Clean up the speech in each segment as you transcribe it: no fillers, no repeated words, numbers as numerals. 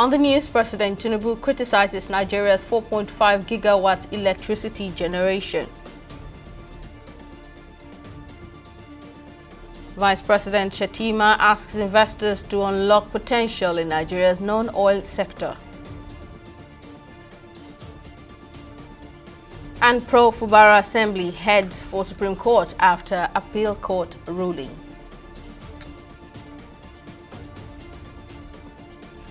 On the news, President Tinubu criticizes Nigeria's 4.5 gigawatt electricity generation. Vice President Shettima asks investors to unlock potential in Nigeria's non-oil sector. And pro-Fubara Assembly heads for Supreme Court after appeal court ruling.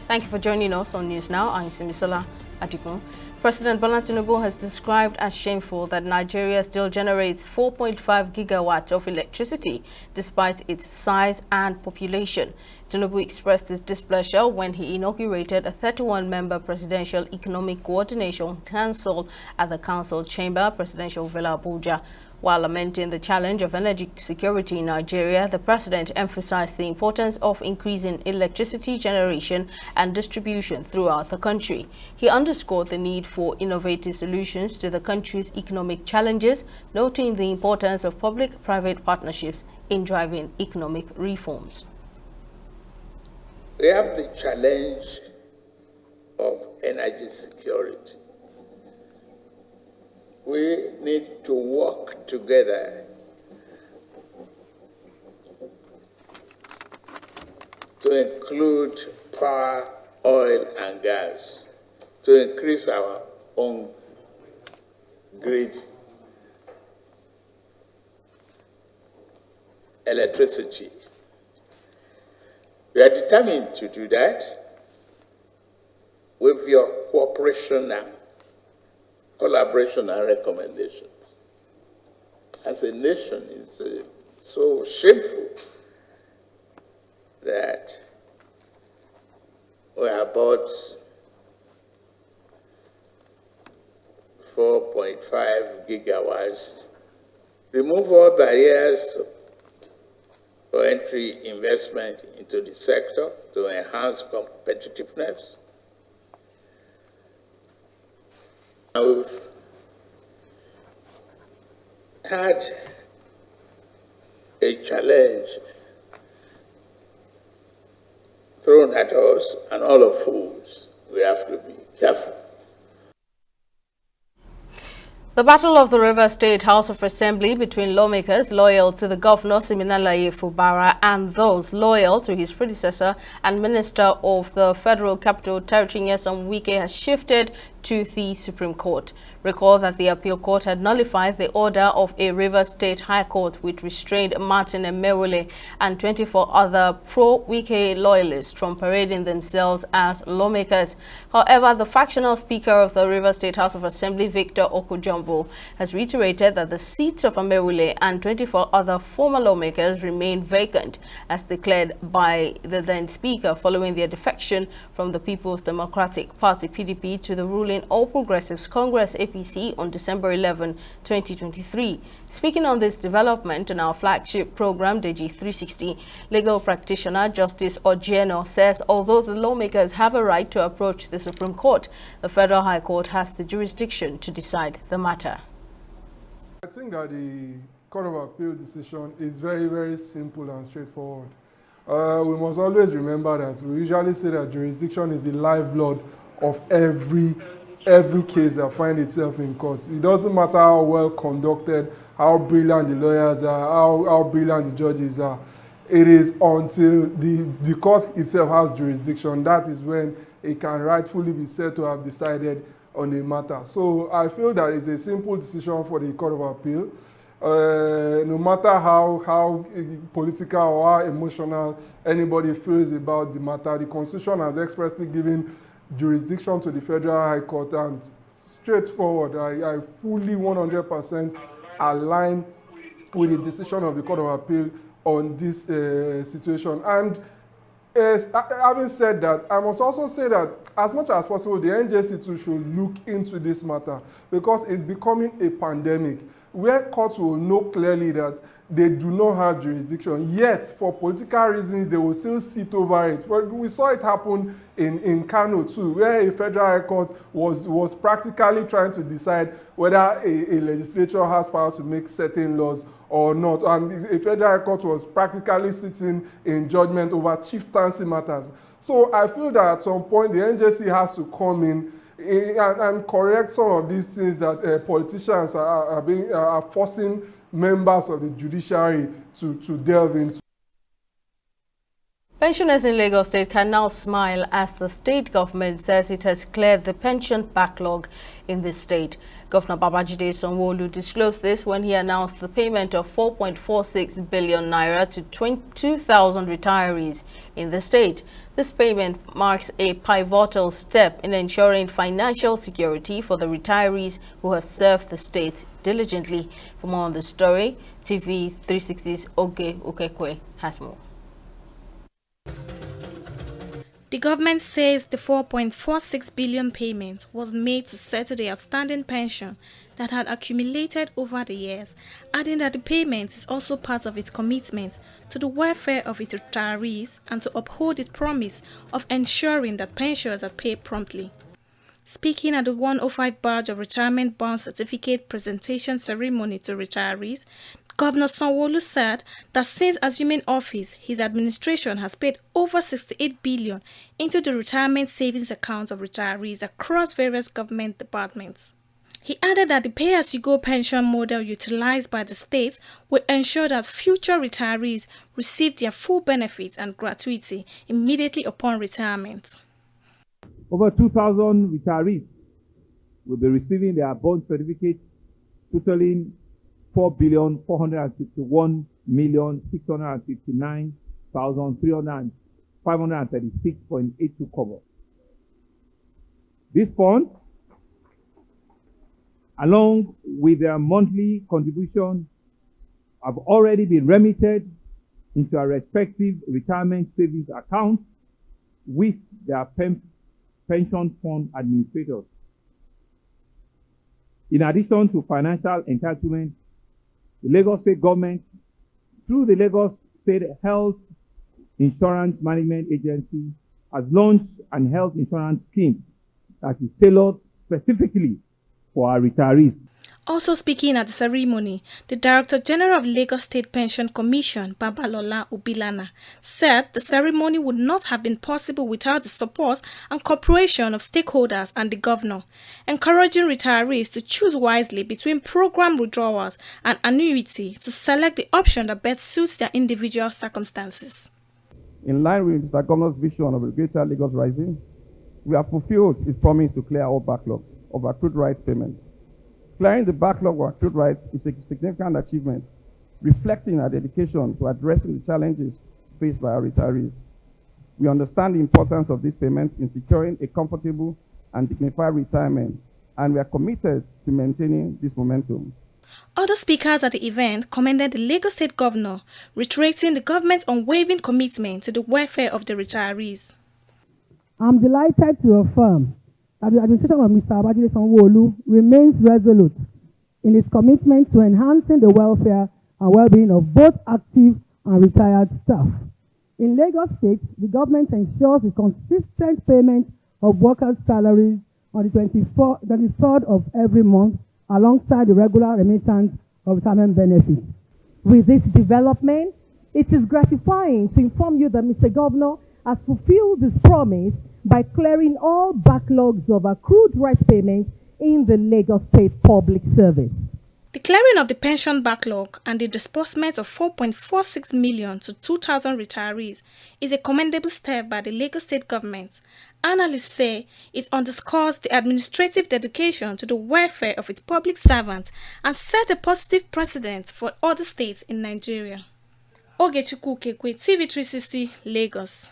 Thank you for joining us on News Now. I'm Simisola Adigun. President Bola Tinubu has described as shameful that Nigeria still generates 4.5 gigawatts of electricity despite its size and population. Tinubu expressed his displeasure when he inaugurated a 31-member Presidential Economic Coordination Council at the Council Chamber, Presidential Villa Abuja. While lamenting the challenge of energy security in Nigeria, the president emphasized the importance of increasing electricity generation and distribution throughout the country. He underscored the need for innovative solutions to the country's economic challenges, noting the importance of public-private partnerships in driving economic reforms. We have the challenge of energy security. We need to work together to include power, oil, and gas, to increase our own grid electricity. We are determined to do that with your cooperation and collaboration and recommendations. As a nation, it's so shameful that we have about 4.5 gigawatts. Remove all barriers for entry investment into the sector to enhance competitiveness. We've had a challenge thrown at us, and all of us, we have to be careful. The Battle of the River State House of Assembly between lawmakers loyal to the governor Siminalayi Fubara and those loyal to his predecessor and Minister of the Federal Capital Territory Nyesom Wike has shifted to the Supreme Court. Recall that the appeal court had nullified the order of a Rivers State High Court which restrained Martin Emewule and 24 other pro-Wike loyalists from parading themselves as lawmakers. However, the factional speaker of the Rivers State House of Assembly, Victor Okujumbo, has reiterated that the seats of Emewule and 24 other former lawmakers remain vacant, as declared by the then speaker following their defection from the People's Democratic Party (PDP) to the ruling All Progressives Congress (APC) on December 11, 2023. Speaking on this development in our flagship program, DG 360, legal practitioner Justice Ojieno says although the lawmakers have a right to approach the Supreme Court, the Federal High Court has the jurisdiction to decide the matter. I think that the Court of Appeal decision is very, very simple and straightforward. We must always remember that we usually say that jurisdiction is the lifeblood of every case that finds itself in court. It doesn't matter how well conducted, how brilliant the lawyers are, how brilliant the judges are. It is until the court itself has jurisdiction that is when it can rightfully be said to have decided on a matter. So I feel that it's a simple decision for the Court of Appeal. No matter how political or how emotional anybody feels about the matter, the Constitution has expressly given jurisdiction to the Federal High Court, and straightforward, I fully 100% align with the decision of the Court of Appeal on this situation. And having said that, I must also say that as much as possible, the NJC too should look into this matter, because it's becoming a pandemic where courts will know clearly that they do not have jurisdiction, yet for political reasons they will still sit over it. But we saw it happen in Kano too, where a federal high court was practically trying to decide whether a legislature has power to make certain laws or not, and a federal high court was practically sitting in judgment over chieftaincy matters. So I feel that at some point the NJC has to come in and correct some of these things that politicians are forcing members of the judiciary to delve into. Pensioners in Lagos State can now smile as the state government says it has cleared the pension backlog in the state. Governor Babajide Sanwo-Olu disclosed this when he announced the payment of 4.46 billion naira to 22,000 retirees in the state. This payment marks a pivotal step in ensuring financial security for the retirees who have served the state diligently. For more on the story, TV 360's Oge Okekwe has more. The government says the 4.46 billion payment was made to settle the outstanding pension that had accumulated over the years, adding that the payment is also part of its commitment to the welfare of its retirees and to uphold its promise of ensuring that pensioners are paid promptly. Speaking at the 105 badge of retirement bond certificate presentation ceremony to retirees, Governor Sanwo-Olu said that since assuming office, his administration has paid over 68 billion into the retirement savings accounts of retirees across various government departments. He added that the pay-as-you-go pension model utilized by the state will ensure that future retirees receive their full benefits and gratuity immediately upon retirement. Over 2,000 retirees will be receiving their bond certificates totaling 4,451,659,536.82 kobo. This fund, along with their monthly contribution, have already been remitted into our respective retirement savings accounts with their pension fund administrators. In addition to financial entitlement, the Lagos State government, through the Lagos State Health Insurance Management Agency, has launched an health insurance scheme that is tailored specifically for our retirees. Also speaking at the ceremony, the Director General of Lagos State Pension Commission, Babalola Obilana, said the ceremony would not have been possible without the support and cooperation of stakeholders and the governor, encouraging retirees to choose wisely between program withdrawals and annuity to select the option that best suits their individual circumstances. In line with the governor's vision of a greater Lagos rising, we have fulfilled his promise to clear all backlogs of accrued rights payments. Clearing the backlog of accrued rights is a significant achievement, reflecting our dedication to addressing the challenges faced by our retirees. We understand the importance of these payments in securing a comfortable and dignified retirement, and we are committed to maintaining this momentum. Other speakers at the event commended the Lagos State Governor, reiterating the government's unwavering commitment to the welfare of the retirees. I'm delighted to affirm that the administration of Mr. Babajide Sanwo-Olu remains resolute in its commitment to enhancing the welfare and well-being of both active and retired staff. In Lagos State, the government ensures the consistent payment of workers' salaries on the 23rd of every month, alongside the regular remittance of retirement benefits. With this development, it is gratifying to inform you that Mr. Governor has fulfilled this promise by clearing all backlogs of accrued rights payments in the Lagos State Public Service. The clearing of the pension backlog and the disbursement of 4.46 million to 2,000 retirees is a commendable step by the Lagos State government. Analysts say it underscores the administrative dedication to the welfare of its public servants and set a positive precedent for other states in Nigeria. Ogechukwu Kekwe, TV 360, Lagos.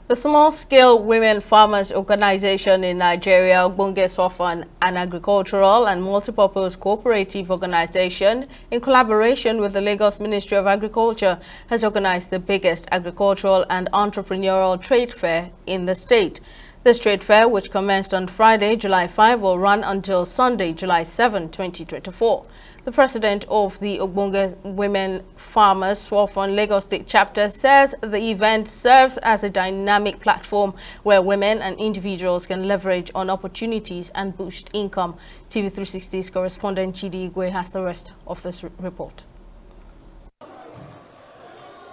The Small-Scale Women Farmers Organization in Nigeria, Ogbonge Swafan, an agricultural and multipurpose cooperative organization, in collaboration with the Lagos Ministry of Agriculture, has organized the biggest agricultural and entrepreneurial trade fair in the state. This trade fair, which commenced on Friday, July 5, will run until Sunday, July 7, 2024. The president of the Ogbonge Women Farmers Swafan Lagos State chapter says the event serves as a dynamic platform where women and individuals can leverage on opportunities and boost income. TV 360's correspondent Chidi Igwe has the rest of this report.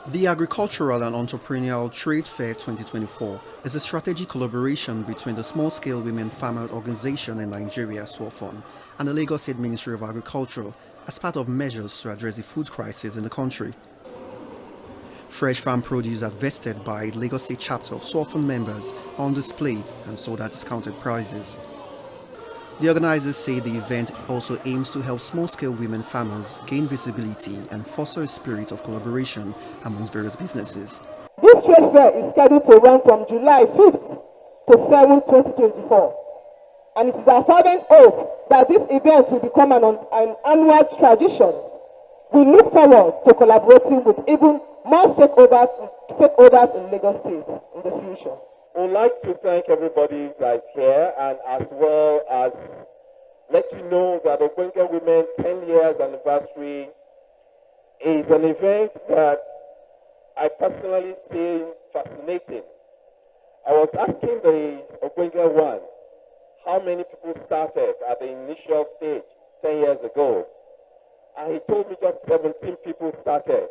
The Agricultural and Entrepreneurial Trade Fair 2024 is a strategic collaboration between the Small-Scale Women Farmer Organization in Nigeria, SWOFON, and the Lagos State Ministry of Agriculture as part of measures to address the food crisis in the country. Fresh farm produce harvested by the Lagos State chapter of SWOFON members are on display and sold at discounted prices. The organizers say the event also aims to help small-scale women farmers gain visibility and foster a spirit of collaboration amongst various businesses. This trade fair is scheduled to run from July 5th to 7th, 2024. And it is our fervent hope that this event will become an annual tradition. We look forward to collaborating with even more stakeholders in Lagos State in the future. We'd like to thank everybody that's here, and as well as let you know that Ogbonge Women 10 years anniversary is an event that I personally see fascinating. I was asking the Ogbonge one how many people started at the initial stage 10 years ago, and he told me just 17 people started.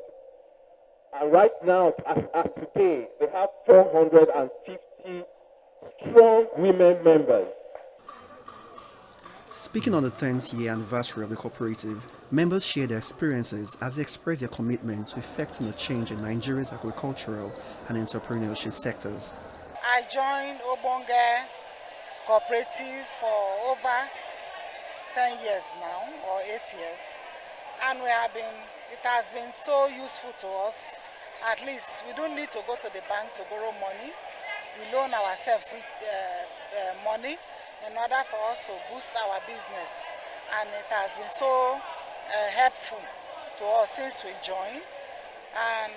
And right now, as at today, they have 450 strong women members. Speaking on the 10th year anniversary of the cooperative, members share their experiences as they express their commitment to effecting a change in Nigeria's agricultural and entrepreneurship sectors. I joined Ogbonge Cooperative for over 10 years now, or 8 years, and it has been so useful to us. At least we don't need to go to the bank to borrow money. We loan ourselves money in order for us to boost our business, and it has been so helpful to us since we joined. And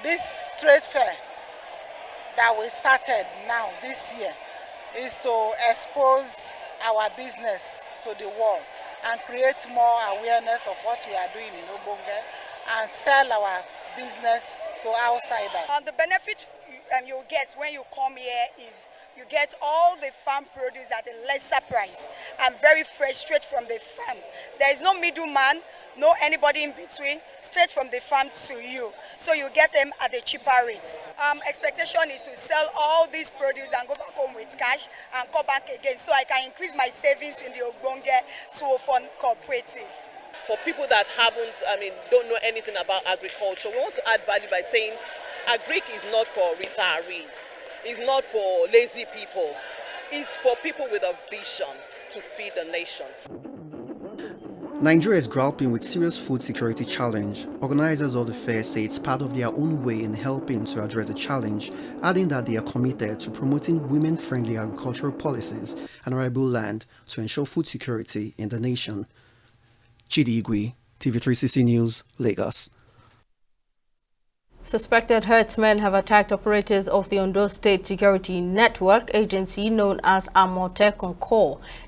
this trade fair that we started now this year is to expose our business to the world and create more awareness of what we are doing in Ogbonge and sell our business to outsiders. The benefit you get when you come here is you get all the farm produce at a lesser price and very fresh, straight from the farm. There is no middleman, no anybody in between, straight from the farm to you. So you get them at the cheaper rates. Expectation is to sell all these produce and go back home with cash and come back again, so I can increase my savings in the Ogbonge SWOFON cooperative. For people that don't know anything about agriculture, we want to add value by saying agric is not for retirees, it's not for lazy people, it's for people with a vision to feed the nation. Nigeria is grappling with serious food security challenge. Organizers of the fair say it's part of their own way in helping to address the challenge, adding that they are committed to promoting women-friendly agricultural policies and arable land to ensure food security in the nation. Chidi Igwe, TV360 News, Lagos. Suspected herdsmen have attacked operatives of the Ondo State Security Network agency known as Amot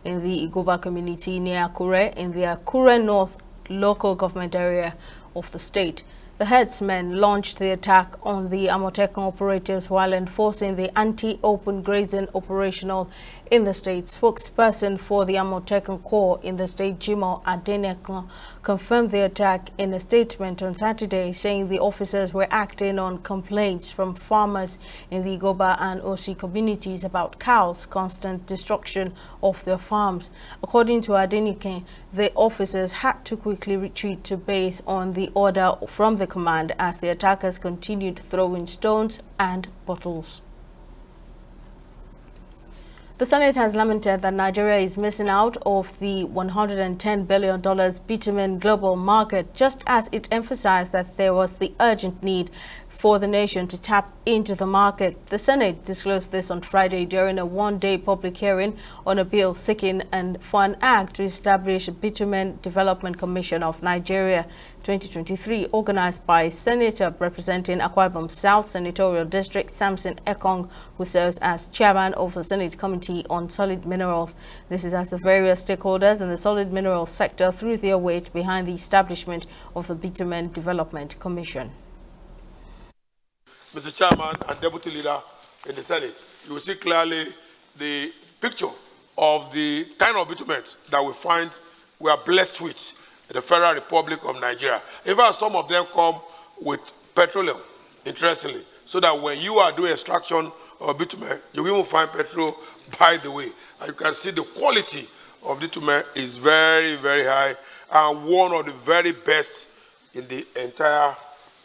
in the Igoba community near Akure in the Akure North local government area of the state. The herdsmen launched the attack on the Amotekun operatives while enforcing the anti-open grazing operational in the state. Spokesperson for the Amotekun Corps in the state, Jimo Adenekun, confirmed the attack in a statement on Saturday, saying the officers were acting on complaints from farmers in the Igoba and Osi communities about cows' constant destruction of their farms. According to Adenekun, the officers had to quickly retreat to base on the order from the command as the attackers continued throwing stones and bottles. The Senate has lamented that Nigeria is missing out of the $110 billion bitumen global market, just as it emphasized that there was the urgent need for the nation to tap into the market. The Senate disclosed this on Friday during a one-day public hearing on a bill seeking for an act to establish a Bitumen Development Commission of Nigeria 2023, organized by Senator representing Akwa Ibom South Senatorial District Samson Ekong, who serves as chairman of the Senate Committee on Solid Minerals. This is as the various stakeholders in the solid minerals sector threw their weight behind the establishment of the Bitumen Development Commission. Mr. Chairman and Deputy Leader in the Senate, you will see clearly the picture of the kind of bitumen that we are blessed with in the Federal Republic of Nigeria. In fact, some of them come with petroleum, interestingly, so that when you are doing extraction of bitumen, you will find petrol by the way. And you can see the quality of bitumen is very, very high and one of the very best in the entire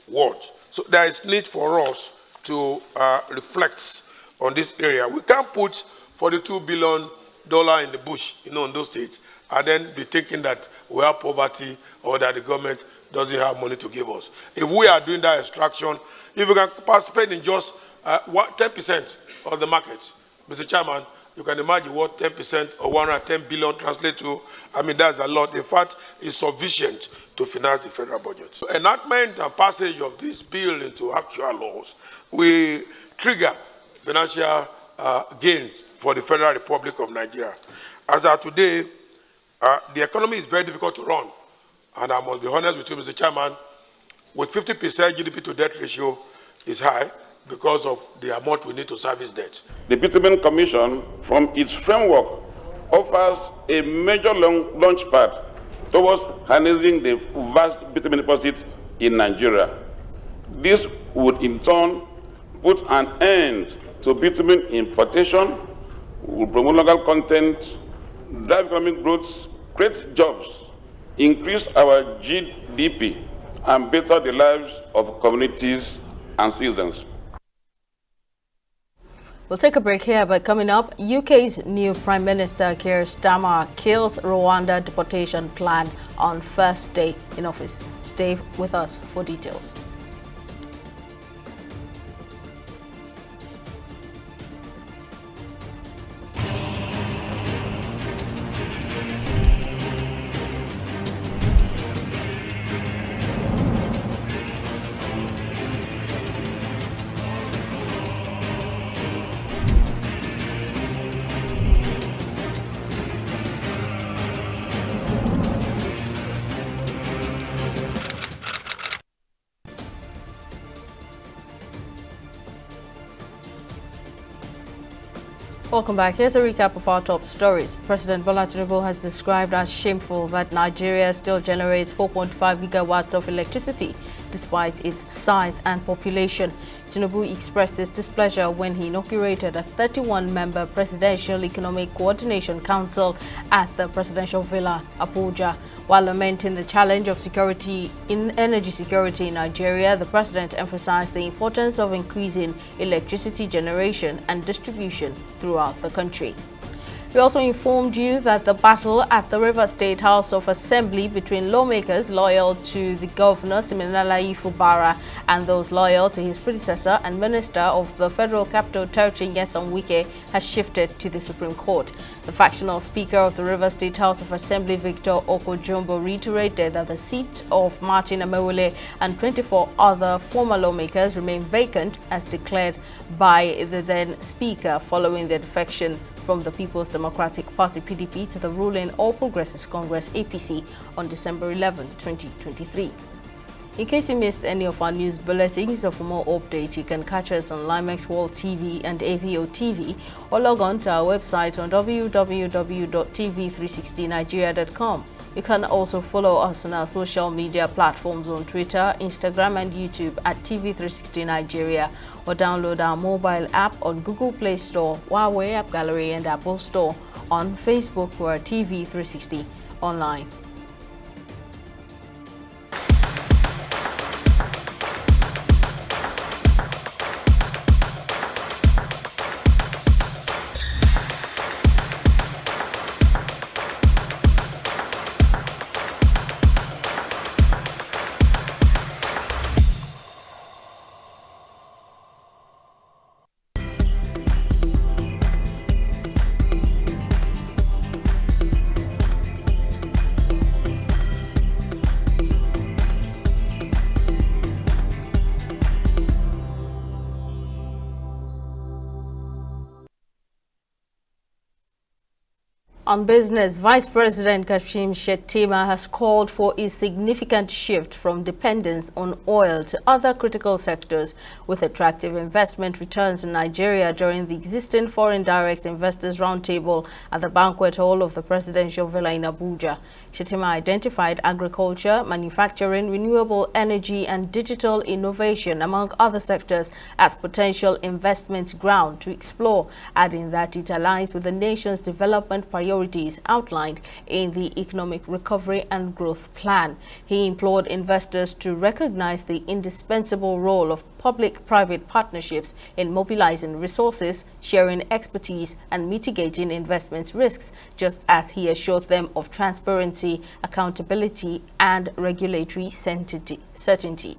world. So there is need for us to reflect on this area. We can't put $42 billion in the bush, in those states, and then be thinking that we have poverty or that the government doesn't have money to give us. If we are doing that extraction, if we can participate in just 10% of the market, Mr. Chairman, you can imagine what 10% or 110 billion translate to. I mean, that's a lot. In fact, it's sufficient to finance the federal budget. So enactment and passage of this bill into actual laws will trigger financial gains for the Federal Republic of Nigeria. As of today, the economy is very difficult to run. And I must be honest with you, Mr. Chairman, with 50% GDP to debt ratio is high because of the amount we need to service debt. The Bitumen Commission, from its framework, offers a major launch pad towards harnessing the vast bitumen deposits in Nigeria. This would in turn put an end to bitumen importation, will promote local content, drive economic growth, create jobs, increase our GDP, and better the lives of communities and citizens. We'll take a break here, but coming up, UK's new Prime Minister Keir Starmer kills Rwanda deportation plan on first day in office. Stay with us for details. Welcome back. Here's a recap of our top stories. President Bola Tinubu has described as shameful that Nigeria still generates 4.5 gigawatts of electricity despite its size and population. Tinubu expressed his displeasure when he inaugurated a 31-member Presidential Economic Coordination Council at the Presidential Villa, Abuja. While lamenting the challenge of energy security in Nigeria, the president emphasized the importance of increasing electricity generation and distribution throughout the country. We also informed you that the battle at the Rivers State House of Assembly between lawmakers loyal to the governor, Siminalayi Fubara, and those loyal to his predecessor and Minister of the Federal Capital Territory, Nyesom Wike, has shifted to the Supreme Court. The factional Speaker of the Rivers State House of Assembly, Victor Okojumbo, reiterated that the seat of Martin Amewule and 24 other former lawmakers remain vacant as declared by the then Speaker following the defection from the People's Democratic Party PDP to the ruling All Progressives Congress APC on December 11, 2023. In case you missed any of our news bulletins or for more updates, you can catch us on Limex World TV and AVO TV or log on to our website on www.tv360nigeria.com. You can also follow us on our social media platforms on Twitter, Instagram and YouTube at TV360 Nigeria, or download our mobile app on Google Play Store, Huawei App Gallery and Apple Store. On Facebook, we're TV360 Online. On business, Vice President Kashim Shettima has called for a significant shift from dependence on oil to other critical sectors with attractive investment returns in Nigeria during the existing Foreign Direct Investors Roundtable at the banquet hall of the Presidential Villa in Abuja. Shettima identified agriculture, manufacturing, renewable energy and digital innovation, among other sectors, as potential investment ground to explore, adding that it aligns with the nation's development priorities outlined in the Economic Recovery and Growth Plan. He implored investors to recognize the indispensable role of public-private partnerships in mobilizing resources, sharing expertise, and mitigating investment risks, just as he assured them of transparency, accountability, and regulatory certainty.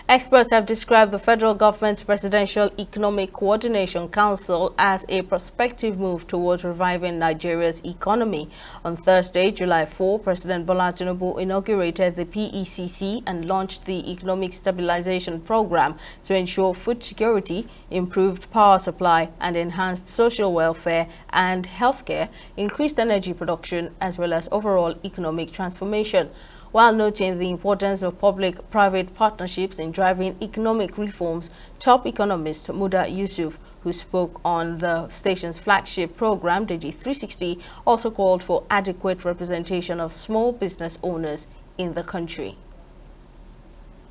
Experts have described the federal government's Presidential Economic Coordination Council as a prospective move towards reviving Nigeria's economy. On Thursday, July 4, President Bola Tinubu inaugurated the PECC and launched the Economic Stabilization Program to ensure food security, improved power supply, and enhanced social welfare and healthcare, increased energy production, as well as overall economic transformation. While noting the importance of public-private partnerships in driving economic reforms, top economist Muda Yusuf, who spoke on the station's flagship program, DG 360, also called for adequate representation of small business owners in the country.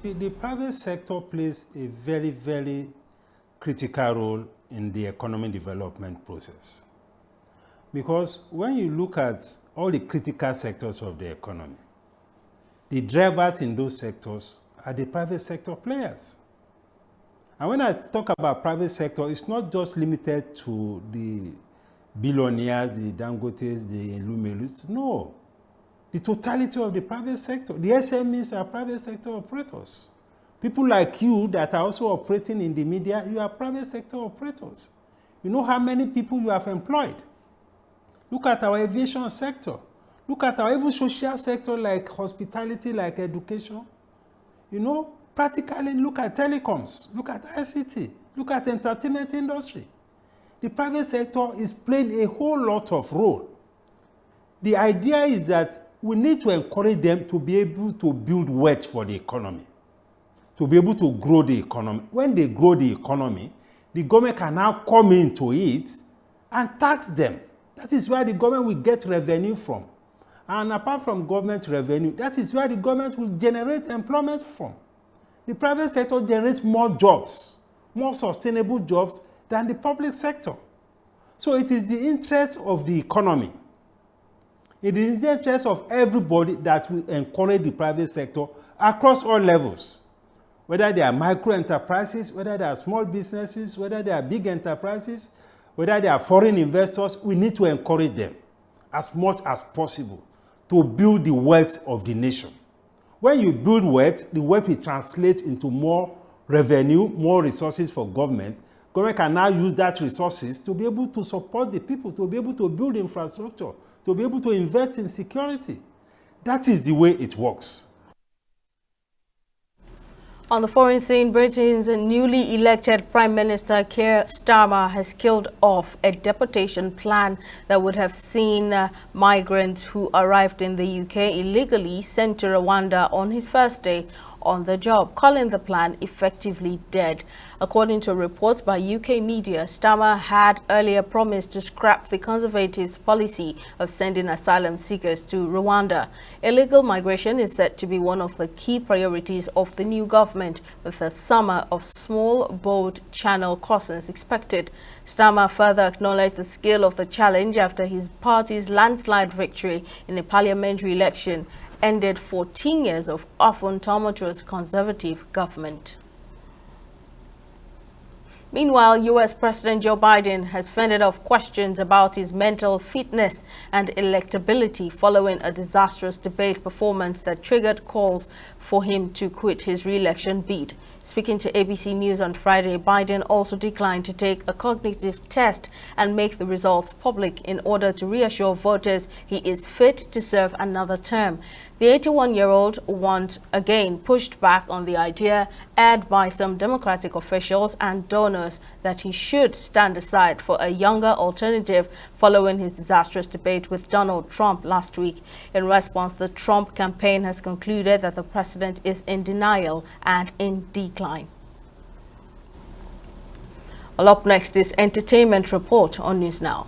The private sector plays a very, very critical role in the economic development process. Because when you look at all the critical sectors of the economy, the drivers in those sectors are the private sector players. And when I talk about private sector, it's not just limited to the billionaires, the Dangotes, the Lumelus. No. The totality of the private sector. The SMEs are private sector operators. People like you that are also operating in the media, you are private sector operators. You know how many people you have employed. Look at our aviation sector. Look at our even social sector like hospitality, like education. You know, practically look at telecoms, look at ICT, look at entertainment industry. The private sector is playing a whole lot of role. The idea is that we need to encourage them to be able to build wealth for the economy, to be able to grow the economy. When they grow the economy, the government can now come into it and tax them. That is where the government will get revenue from. And apart from government revenue, that is where the government will generate employment from. The private sector generates more jobs, more sustainable jobs than the public sector. So it is the interest of the economy. It is the interest of everybody that we encourage the private sector across all levels. Whether they are micro enterprises, whether they are small businesses, whether they are big enterprises, whether they are foreign investors, we need to encourage them as much as possible to build the wealth of the nation. When you build wealth, the wealth will translate into more revenue, more resources for government. Government can now use that resources to be able to support the people, to be able to build infrastructure, to be able to invest in security. That is the way it works. On the foreign scene, Britain's newly elected Prime Minister Keir Starmer has killed off a deportation plan that would have seen migrants who arrived in the UK illegally sent to Rwanda on his first day on the job, calling the plan effectively dead. According to reports by UK media, Starmer had earlier promised to scrap the Conservatives' policy of sending asylum seekers to Rwanda. Illegal migration is said to be one of the key priorities of the new government, with a summer of small boat channel crossings expected. Starmer further acknowledged the scale of the challenge after his party's landslide victory in a parliamentary election ended 14 years of often tumultuous Conservative government. Meanwhile, U.S. President Joe Biden has fended off questions about his mental fitness and electability following a disastrous debate performance that triggered calls for him to quit his re-election bid. Speaking to ABC News on Friday, Biden also declined to take a cognitive test and make the results public in order to reassure voters he is fit to serve another term. The 81-year-old once again pushed back on the idea aired by some Democratic officials and donors that he should stand aside for a younger alternative following his disastrous debate with Donald Trump last week. In response, the Trump campaign has concluded that the president is in denial and in decline. Well, up next is Entertainment Report on News Now.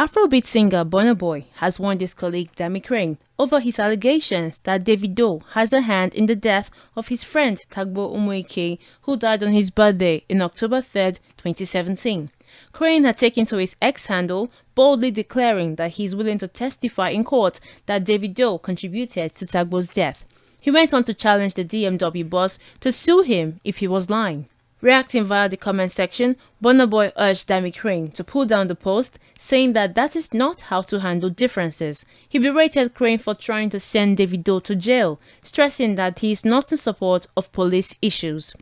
Afrobeat singer Bonab Boy has warned his colleague Dami Crane over his allegations that Davido has a hand in the death of his friend Tagbo Umuike, who died on his birthday in October 3, 2017. Crane had taken to his X handle, boldly declaring that he is willing to testify in court that Davido contributed to Tagbo's death. He went on to challenge the DMW boss to sue him if he was lying. Reacting via the comment section, Bonab Boy urged Dami Crane to pull down the post, saying that is not how to handle differences. He berated Crane for trying to send Davido to jail, stressing that he is not in support of police issues.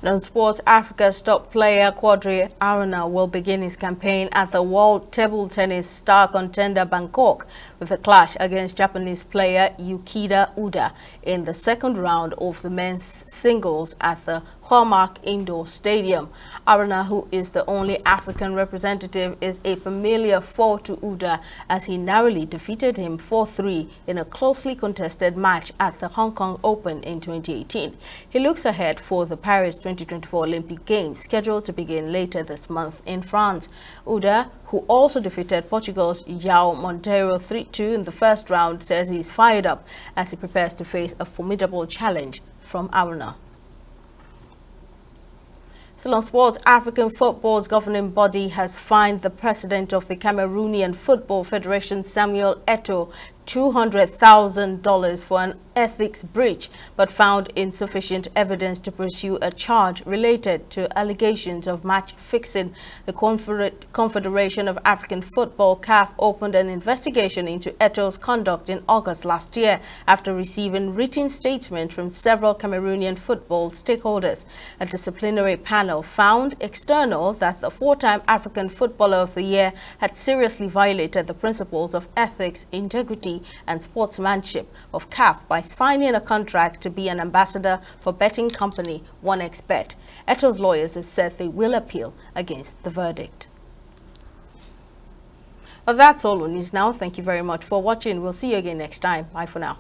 On sports, Africa's top player Quadri Aruna will begin his campaign at the World Table Tennis star contender Bangkok with a clash against Japanese player Yukida Uda in the second round of the men's singles at the Hallmark Indoor Stadium. Aruna, who is the only African representative, is a familiar foe to Uda as he narrowly defeated him 4-3 in a closely contested match at the Hong Kong Open in 2018. He looks ahead for the Paris 2024 Olympic Games scheduled to begin later this month in France. Uda, who also defeated Portugal's João Monteiro 3-2 in the first round, says he's fired up as he prepares to face a formidable challenge from Aruna. Still on sports, African football's governing body has fined the president of the Cameroonian Football Federation, Samuel Eto'o, $200,000 for an ethics breach, but found insufficient evidence to pursue a charge related to allegations of match fixing. The Confederation of African Football, CAF, opened an investigation into Eto'o's conduct in August last year after receiving written statements from several Cameroonian football stakeholders. A disciplinary panel found external that the four-time African Footballer of the Year had seriously violated the principles of ethics, integrity, and sportsmanship of CAF by signing a contract to be an ambassador for betting company OneXBet. Eto'o's lawyers have said they will appeal against the verdict. Well, that's all on news now. Thank you very much for watching. We'll see you again next time. Bye for now.